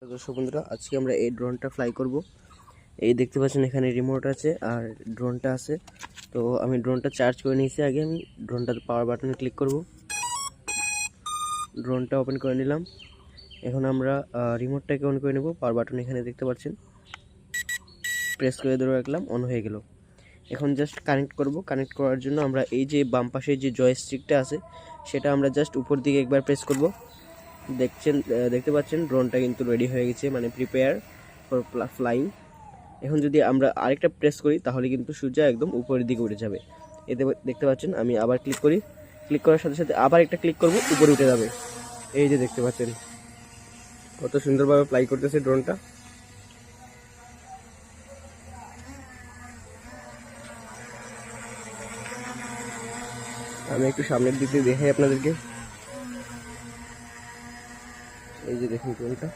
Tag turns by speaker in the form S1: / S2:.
S1: দর্শক বন্ধুরা, আজকে আমরা এই ড্রোনটা ফ্লাই করব। এই দেখতে পাচ্ছেন এখানে রিমোট আছে আর ড্রোনটা আছে। তো আমি ড্রোনটা চার্জ করে নিয়েছি। আগে আমি ড্রোনটার পাওয়ার বাটনে ক্লিক করব, ড্রোনটা ওপেন করে নিলাম। এখন আমরা রিমোটটাকে অন করে নেব। পাওয়ার বাটন এখানে দেখতে পাচ্ছেন, প্রেস করে ধরে রাখলাম, অন হয়ে গেল। এখন জাস্ট কানেক্ট করব। কানেক্ট করার জন্য আমরা এই যে বাম পাশে যে জয়স্টিকটা আছে সেটা আমরা জাস্ট উপর দিকে একবার প্রেস করব। দেখতে পাচ্ছেন ড্রোনটা কিন্তু রেডি হয়ে গেছে, মানে প্রিপেয়ার ফর ফ্লাইং। এখন যদি আমরা আরেকটা প্রেস করি তাহলে কিন্তু সূর্য একদম উপরের দিকে উঠে যাবে। এতে দেখতে পাচ্ছেন আমি আবার ক্লিক করি, ক্লিক করার সাথে সাথে আবার একটা ক্লিক করব, উপরে উঠে যাবে। এই যে দেখতে পাচ্ছেন কত সুন্দরভাবে ফ্লাই করতেছে ড্রোনটা। আমি একটু সামনের দিক দিয়ে দেখাই আপনাদেরকে। এই যে দেখুন ড্রোনটা।